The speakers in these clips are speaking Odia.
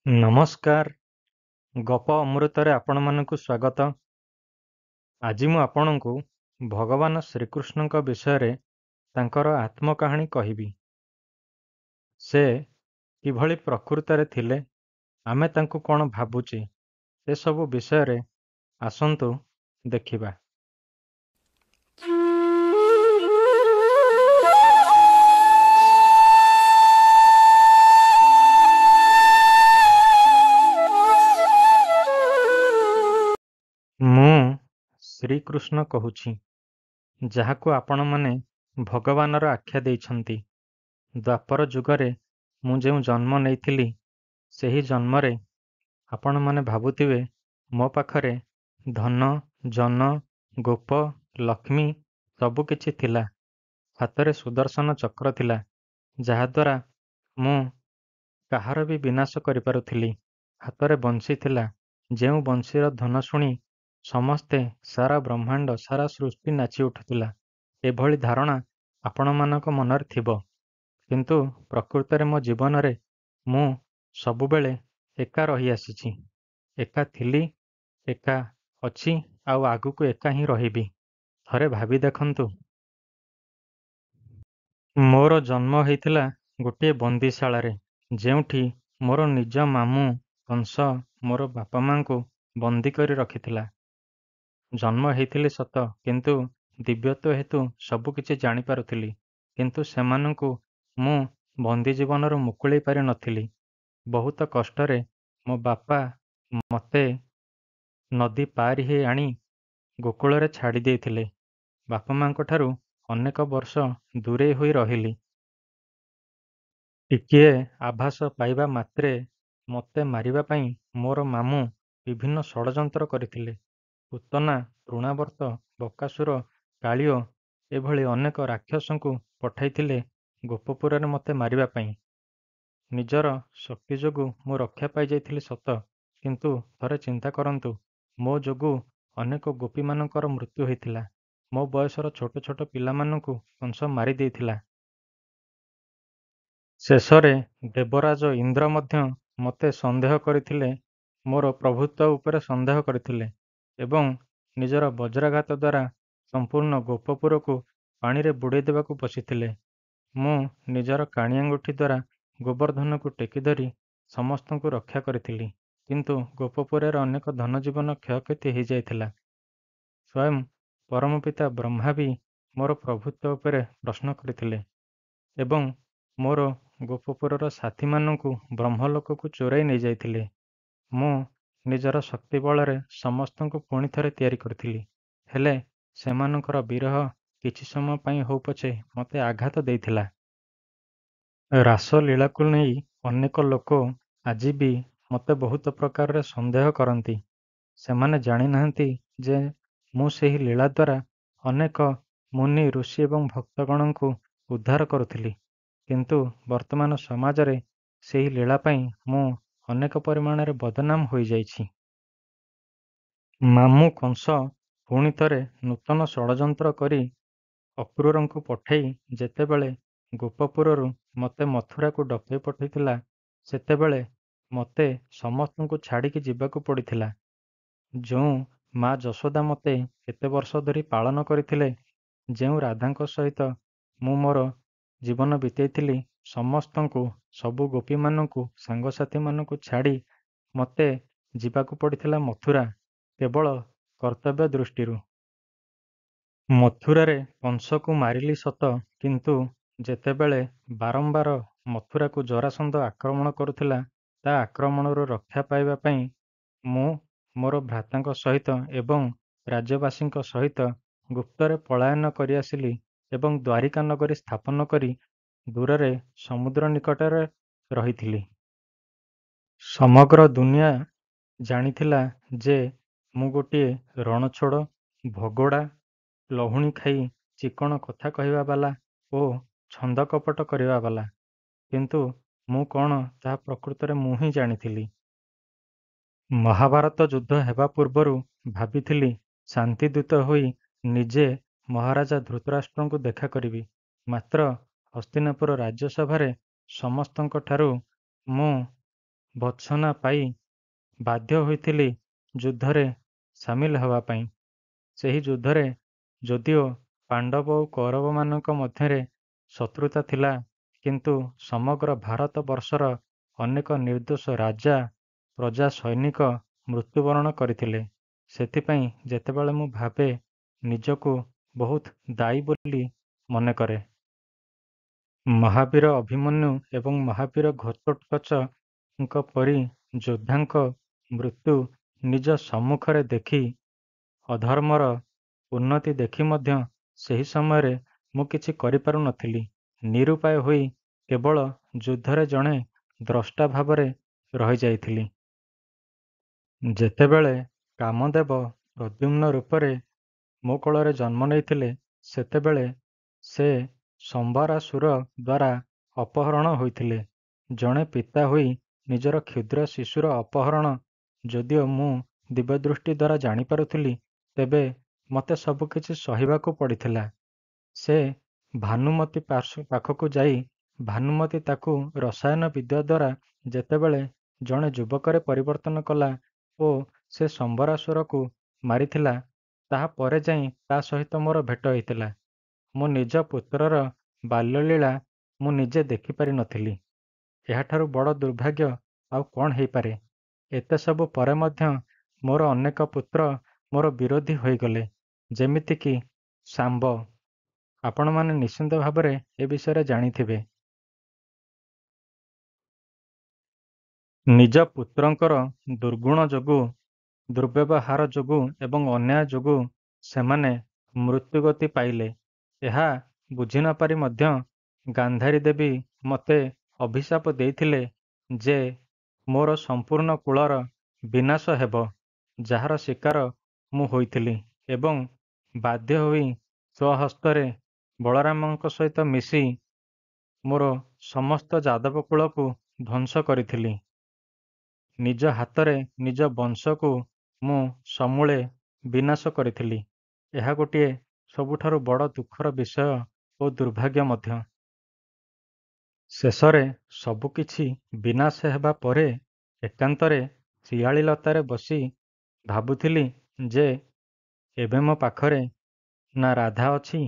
ନମସ୍କାର। ଗପ ଅମୃତରେ ଆପଣମାନଙ୍କୁ ସ୍ୱାଗତ। ଆଜି ମୁଁ ଆପଣଙ୍କୁ ଭଗବାନ ଶ୍ରୀକୃଷ୍ଣଙ୍କ ବିଷୟରେ ତାଙ୍କର ଆତ୍ମକାହାଣୀ କହିବି। ସେ କିଭଳି ପ୍ରକୃତରେ ଥିଲେ, ଆମେ ତାଙ୍କୁ କ'ଣ ଭାବୁଛେ, ସେସବୁ ବିଷୟରେ ଆସନ୍ତୁ ଦେଖିବା। ମୁଁ ଶ୍ରୀକୃଷ୍ଣ କହୁଛି, ଯାହାକୁ ଆପଣମାନେ ଭଗବାନର ଆଖ୍ୟା ଦେଇଛନ୍ତି। ଦ୍ୱାପର ଯୁଗରେ ମୁଁ ଯେଉଁ ଜନ୍ମ ନେଇଥିଲି, ସେହି ଜନ୍ମରେ ଆପଣମାନେ ଭାବୁଥିବେ ମୋ ପାଖରେ ଧନ, ଜନ, ଗୋପ, ଲକ୍ଷ୍ମୀ ସବୁ କିଛି ଥିଲା। ହାତରେ ସୁଦର୍ଶନ ଚକ୍ର ଥିଲା, ଯାହାଦ୍ୱାରା ମୁଁ କାହାର ବି ବିନାଶ କରିପାରୁଥିଲି। ହାତରେ ବଂଶୀ ଥିଲା, ଯେଉଁ ବଂଶୀର ଧ୍ୱନି ଶୁଣି ସମସ୍ତେ, ସାରା ବ୍ରହ୍ମାଣ୍ଡ, ସାରା ସୃଷ୍ଟି ନାଚି ଉଠୁଥିଲା। ଏଭଳି ଧାରଣା ଆପଣମାନଙ୍କ ମନରେ ଥିବ। କିନ୍ତୁ ପ୍ରକୃତରେ ମୋ ଜୀବନରେ ମୁଁ ସବୁବେଳେ ଏକା ରହିଆସିଛି। ଏକା ଥିଲି, ଏକା ଅଛି, ଆଉ ଆଗକୁ ଏକା ହିଁ ରହିବି। ଥରେ ଭାବି ଦେଖନ୍ତୁ, ମୋର ଜନ୍ମ ହେଇଥିଲା ଗୋଟିଏ ବନ୍ଦୀଶାଳାରେ, ଯେଉଁଠି ମୋର ନିଜ ମାମୁଁ କଂସ ମୋର ବାପା ମାଙ୍କୁ ବନ୍ଦୀ କରି ରଖିଥିଲା। ଜନ୍ମ ହେଇଥିଲି ସତ, କିନ୍ତୁ ଦିବ୍ୟତ୍ୱ ହେତୁ ସବୁ କିଛି ଜାଣିପାରୁଥିଲି। କିନ୍ତୁ ସେମାନଙ୍କୁ ମୁଁ ବନ୍ଦୀ ଜୀବନରୁ ମୁକୁଳେଇ ପାରି ନଥିଲି। ବହୁତ କଷ୍ଟରେ ମୋ ବାପା ମୋତେ ନଦୀ ପାରି ହେଇ ଆଣି ଗୋକୁଳରେ ଛାଡ଼ି ଦେଇଥିଲେ। ବାପା ମାଙ୍କଠାରୁ ଅନେକ ବର୍ଷ ଦୂରେଇ ହୋଇ ରହିଲି। ଟିକିଏ ଆଭାସ ପାଇବା ମାତ୍ରେ ମୋତେ ମାରିବା ପାଇଁ ମୋର ମାମୁଁ ବିଭିନ୍ନ ଷଡ଼ଯନ୍ତ୍ର କରିଥିଲେ। ପୂତନା, ତୃଣାବର୍ତ୍ତ, ବକାସୁର, କାଳିଅ ଏଭଳି ଅନେକ ରାକ୍ଷସଙ୍କୁ ପଠାଇଥିଲେ ଗୋପପୁରରେ ମୋତେ ମାରିବା ପାଇଁ। ନିଜର ଶକ୍ତି ଯୋଗୁଁ ମୁଁ ରକ୍ଷା ପାଇଯାଇଥିଲି ସତ, କିନ୍ତୁ ଥରେ ଚିନ୍ତା କରନ୍ତୁ, ମୋ ଯୋଗୁଁ ଅନେକ ଗୋପୀମାନଙ୍କର ମୃତ୍ୟୁ ହୋଇଥିଲା। ମୋ ବୟସର ଛୋଟ ଛୋଟ ପିଲାମାନଙ୍କୁ କଂସ ମାରି ଦେଇଥିଲା। ଶେଷରେ ଦେବରାଜ ଇନ୍ଦ୍ର ମଧ୍ୟ ମୋତେ ସନ୍ଦେହ କରିଥିଲେ, ମୋର ପ୍ରଭୁତ୍ୱ ଉପରେ ସନ୍ଦେହ କରିଥିଲେ ଏବଂ ନିଜର ବଜ୍ରାଘାତ ଦ୍ୱାରା ସମ୍ପୂର୍ଣ୍ଣ ଗୋପପୁରକୁ ପାଣିରେ ବୁଡ଼େଇ ଦେବାକୁ ବସିଥିଲେ। ମୁଁ ନିଜର କାଣି ଆଙ୍ଗୁଠି ଦ୍ୱାରା ଗୋବର୍ଦ୍ଧନକୁ ଟେକି ଧରି ସମସ୍ତଙ୍କୁ ରକ୍ଷା କରିଥିଲି, କିନ୍ତୁ ଗୋପପୁରରେ ଅନେକ ଧନଜୀବନ କ୍ଷୟକ୍ଷତି ହୋଇଯାଇଥିଲା। ସ୍ୱୟଂ ପରମପିତା ବ୍ରହ୍ମା ବି ମୋର ପ୍ରଭୁତ୍ୱ ଉପରେ ପ୍ରଶ୍ନ କରିଥିଲେ ଏବଂ ମୋର ଗୋପପୁରର ସାଥୀମାନଙ୍କୁ ବ୍ରହ୍ମଲୋକକୁ ଚୋରାଇ ନେଇଯାଇଥିଲେ। ମୁଁ ନିଜର ଶକ୍ତି ବଳରେ ସମସ୍ତଙ୍କୁ ପୁଣି ଥରେ ତିଆରି କରିଥିଲି, ହେଲେ ସେମାନଙ୍କର ବିରହ କିଛି ସମୟ ପାଇଁ ହଉ ପଛେ ମୋତେ ଆଘାତ ଦେଇଥିଲା। ରାସଲୀଳାକୁ ନେଇ ଅନେକ ଲୋକ ଆଜି ବି ମୋତେ ବହୁତ ପ୍ରକାରରେ ସନ୍ଦେହ କରନ୍ତି। ସେମାନେ ଜାଣିନାହାନ୍ତି ଯେ ମୁଁ ସେହି ଲୀଳା ଦ୍ୱାରା ଅନେକ ମୁନି, ଋଷି ଏବଂ ଭକ୍ତଗଣଙ୍କୁ ଉଦ୍ଧାର କରୁଥିଲି। କିନ୍ତୁ ବର୍ତ୍ତମାନ ସମାଜରେ ସେହି ଲୀଳା ପାଇଁ ମୁଁ ଅନେକ ପରିମାଣରେ ବଦନାମ ହୋଇଯାଇଛି। ମାମୁଁ କଂସ ପୁଣି ଥରେ ନୂତନ ଷଡ଼ଯନ୍ତ୍ର କରି ଅକ୍ରୂରଙ୍କୁ ପଠାଇ ଯେତେବେଳେ ଗୋପପୁରରୁ ମୋତେ ମଥୁରାକୁ ଡକେଇ ପଠାଇଥିଲା, ସେତେବେଳେ ମୋତେ ସମସ୍ତଙ୍କୁ ଛାଡ଼ିକି ଯିବାକୁ ପଡ଼ିଥିଲା। ଯେଉଁ ମା ଯଶୋଦା ମୋତେ ଏତେ ବର୍ଷ ଧରି ପାଳନ କରିଥିଲେ, ଯେଉଁ ରାଧାଙ୍କ ସହିତ ମୁଁ ମୋର ଜୀବନ ବିତେଇଥିଲି, ସମସ୍ତଙ୍କୁ, ସବୁ ଗୋପୀମାନଙ୍କୁ, ସାଙ୍ଗସାଥୀମାନଙ୍କୁ ଛାଡ଼ି ମୋତେ ଯିବାକୁ ପଡ଼ିଥିଲା ମଥୁରା, କେବଳ କର୍ତ୍ତବ୍ୟ ଦୃଷ୍ଟିରୁ। ମଥୁରାରେ କଂସକୁ ମାରିଲି ସତ, କିନ୍ତୁ ଯେତେବେଳେ ବାରମ୍ବାର ମଥୁରାକୁ ଜରାସନ୍ଧ ଆକ୍ରମଣ କରୁଥିଲା, ତା ଆକ୍ରମଣରୁ ରକ୍ଷା ପାଇବା ପାଇଁ ମୁଁ ମୋର ଭ୍ରାତାଙ୍କ ସହିତ ଏବଂ ରାଜ୍ୟବାସୀଙ୍କ ସହିତ ଗୁପ୍ତରେ ପଳାୟନ କରିଆସିଲି ଏବଂ ଦ୍ୱାରିକା ନଗରୀ ସ୍ଥାପନ କରି ଦୂରରେ ସମୁଦ୍ର ନିକଟରେ ରହିଥିଲି। ସମଗ୍ର ଦୁନିଆ ଜାଣିଥିଲା ଯେ ମୁଁ ଗୋଟିଏ ରଣଛୋଡ଼, ଭଗୋଡ଼ା, ଲହୁଣୀ ଖାଇ ଚିକଣ କଥା କହିବା ବାଲା ଓ ଛନ୍ଦ କପଟ କରିବା ବାଲା। କିନ୍ତୁ ମୁଁ କ'ଣ, ତାହା ପ୍ରକୃତରେ ମୁଁ ହିଁ ଜାଣିଥିଲି। ମହାଭାରତ ଯୁଦ୍ଧ ହେବା ପୂର୍ବରୁ ଭାବିଥିଲି ଶାନ୍ତିଦୂତ ହୋଇ ନିଜେ ମହାରାଜା ଧୃତରାଷ୍ଟ୍ରଙ୍କୁ ଦେଖା କରିବି। ମାତ୍ର ହସ୍ତିନାପୁର ରାଜ୍ୟସଭାରେ ସମସ୍ତଙ୍କଠାରୁ ମୁଁ ଭର୍ତ୍ସନା ପାଇ ବାଧ୍ୟ ହୋଇଥିଲି ଯୁଦ୍ଧରେ ସାମିଲ ହେବା ପାଇଁ। ସେହି ଯୁଦ୍ଧରେ ଯଦିଓ ପାଣ୍ଡବ ଓ କୌରବମାନଙ୍କ ମଧ୍ୟରେ ଶତ୍ରୁତା ଥିଲା, କିନ୍ତୁ ସମଗ୍ର ଭାରତବର୍ଷର ଅନେକ ନିର୍ଦ୍ଦୋଷ ରାଜା, ପ୍ରଜା, ସୈନିକ ମୃତ୍ୟୁବରଣ କରିଥିଲେ। ସେଥିପାଇଁ ଯେତେବେଳେ ମୁଁ ଭାବେ, ନିଜକୁ ବହୁତ ଦାୟୀ ବୋଲି ମନେକରେ। ମହାବୀର ଅଭିମନ୍ୟୁ ଏବଂ ମହାବୀର ଘଟୋତ୍କଚଙ୍କ ପରି ଯୋଦ୍ଧାଙ୍କ ମୃତ୍ୟୁ ନିଜ ସମ୍ମୁଖରେ ଦେଖି, ଅଧର୍ମର ଉନ୍ନତି ଦେଖି ମଧ୍ୟ ସେହି ସମୟରେ ମୁଁ କିଛି କରିପାରୁ ନଥିଲି। ନିରୁପାୟ ହୋଇ କେବଳ ଯୁଦ୍ଧରେ ଜଣେ ଦ୍ରଷ୍ଟା ଭାବରେ ରହିଯାଇଥିଲି। ଯେତେବେଳେ କାମଦେବ ପ୍ରଦ୍ୟୁମ୍ନ ରୂପରେ ମୋ କୋଳରେ ଜନ୍ମ ନେଇଥିଲେ, ସେତେବେଳେ ସେ ସମ୍ବରାସୁର ଦ୍ୱାରା ଅପହରଣ ହୋଇଥିଲେ। ଜଣେ ପିତା ହୋଇ ନିଜର କ୍ଷୁଦ୍ର ଶିଶୁର ଅପହରଣ ଯଦିଓ ମୁଁ ଦିବ୍ୟଦୃଷ୍ଟି ଦ୍ୱାରା ଜାଣିପାରୁଥିଲି, ତେବେ ମୋତେ ସବୁକିଛି ସହିବାକୁ ପଡ଼ିଥିଲା। ସେ ଭାନୁମତୀ ପାଖକୁ ଯାଇ ଭାନୁମତୀ ତାକୁ ରସାୟନ ବିଦ୍ୟା ଦ୍ୱାରା ଯେତେବେଳେ ଜଣେ ଯୁବକରେ ପରିବର୍ତ୍ତନ କଲା ଓ ସେ ସମ୍ବରାସୁରକୁ ମାରିଥିଲା, ତାହା ପରେ ଯାଇ ତା ସହିତ ମୋର ଭେଟ ହୋଇଥିଲା। ମୋ ନିଜ ପୁତ୍ରର ବାଲ୍ୟଲୀଳା ମୁଁ ନିଜେ ଦେଖିପାରି ନଥିଲି। ଏହାଠାରୁ ବଡ଼ ଦୁର୍ଭାଗ୍ୟ ଆଉ କ'ଣ ହେଇପାରେ? ଏତେ ସବୁ ପରେ ମଧ୍ୟ ମୋର ଅନେକ ପୁତ୍ର ମୋର ବିରୋଧୀ ହୋଇଗଲେ, ଯେମିତିକି ଶାମ୍ବ। ଆପଣମାନେ ନିଶ୍ଚିନ୍ତ ଭାବରେ ଏ ବିଷୟରେ ଜାଣିଥିବେ। ନିଜ ପୁତ୍ରଙ୍କର ଦୁର୍ଗୁଣ ଯୋଗୁଁ, ଦୁର୍ବ୍ୟବହାର ଯୋଗୁଁ ଏବଂ ଅନ୍ୟାୟ ଯୋଗୁଁ ସେମାନେ ମୃତ୍ୟୁଗତି ପାଇଲେ। ଏହା ବୁଝି ନପାରି ମଧ୍ୟ ଗାନ୍ଧାରୀ ଦେବୀ ମୋତେ ଅଭିଶାପ ଦେଇଥିଲେ ଯେ ମୋର ସମ୍ପୂର୍ଣ୍ଣ କୁଳର ବିନାଶ ହେବ, ଯାହାର ଶିକାର ମୁଁ ହୋଇଥିଲି ଏବଂ ବାଧ୍ୟ ହୋଇ ସ୍ୱହସ୍ତରେ ବଳରାମଙ୍କ ସହିତ ମିଶି ମୋର ସମସ୍ତ ଯାଦବ କୁଳକୁ ଧ୍ୱଂସ କରିଥିଲି। ନିଜ ହାତରେ ନିଜ ବଂଶକୁ ମୁଁ ସମୂଳେ ବିନାଶ କରିଥିଲି। ଏହା ଗୋଟିଏ ସବୁଠାରୁ ବଡ଼ ଦୁଃଖର ବିଷୟ ଓ ଦୁର୍ଭାଗ୍ୟ ମଧ୍ୟ। ଶେଷରେ ସବୁକିଛି ବିନାଶ ହେବା ପରେ ଏକାନ୍ତରେ ଶିଆଳି ଲତାରେ ବସି ଭାବୁଥିଲି ଯେ ଏବେ ମୋ ପାଖରେ ନା ରାଧା ଅଛି,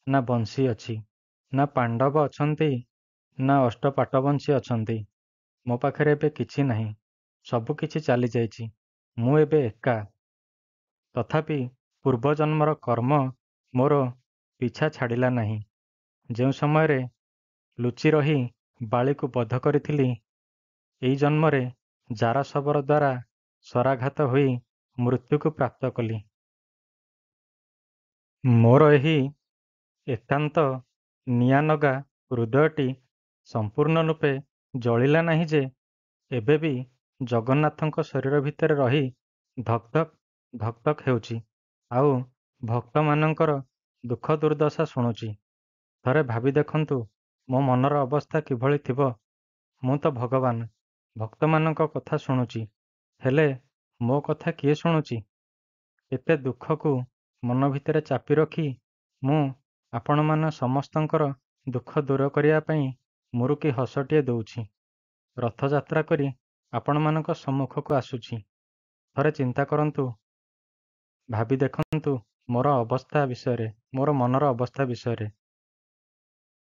ନା ବଂଶୀ ଅଛି, ନା ପାଣ୍ଡବ ଅଛନ୍ତି, ନା ଅଷ୍ଟପାଟବଂଶୀ ଅଛନ୍ତି। ମୋ ପାଖରେ ଏବେ କିଛି ନାହିଁ। ସବୁକିଛି ଚାଲିଯାଇଛି। ମୁଁ ଏବେ ଏକା। ତଥାପି ପୂର୍ବଜନ୍ମର କର୍ମ ମୋର ପିଛା ଛାଡ଼ିଲା ନାହିଁ। ଯେଉଁ ସମୟରେ ଲୁଚି ରହି ବାଳିକୁ ବଧ କରିଥିଲି, ଏଇ ଜନ୍ମରେ ଜାରାଶବର ଦ୍ୱାରା ଶରାଘାତ ହୋଇ ମୃତ୍ୟୁକୁ ପ୍ରାପ୍ତ କଲି। ମୋର ଏହି ଏକାନ୍ତ ନିଆନଗା ହୃଦୟଟି ସମ୍ପୂର୍ଣ୍ଣ ରୂପେ ଜଳିଲା ନାହିଁ ଯେ ଏବେ ବି ଜଗନ୍ନାଥଙ୍କ ଶରୀର ଭିତରେ ରହି ଧକ୍ ଧକ୍ ଧକ୍ ଧକ୍ ହେଉଛି ଆଉ ଭକ୍ତମାନଙ୍କର ଦୁଃଖ ଦୁର୍ଦ୍ଦଶା ଶୁଣୁଛି। ଥରେ ଭାବି ଦେଖନ୍ତୁ ମୋ ମନର ଅବସ୍ଥା କିଭଳି ଥିବ। ମୁଁ ତ ଭଗବାନ, ଭକ୍ତମାନଙ୍କ କଥା ଶୁଣୁଛି, ହେଲେ ମୋ କଥା କିଏ ଶୁଣୁଛି? ଏତେ ଦୁଃଖକୁ ମନ ଭିତରେ ଚାପି ରଖି ମୁଁ ଆପଣମାନ ସମସ୍ତଙ୍କର ଦୁଃଖ ଦୂର କରିବା ପାଇଁ ମୁରୁକି ହସଟିଏ ଦେଉଛି। ରଥଯାତ୍ରା କରି ଆପଣମାନଙ୍କ ସମ୍ମୁଖକୁ ଆସୁଛି। ଥରେ ଚିନ୍ତା କରନ୍ତୁ, ଭାବି ଦେଖନ୍ତୁ ମୋର ଅବସ୍ଥା ବିଷୟରେ, ମୋର ମନର ଅବସ୍ଥା ବିଷୟରେ।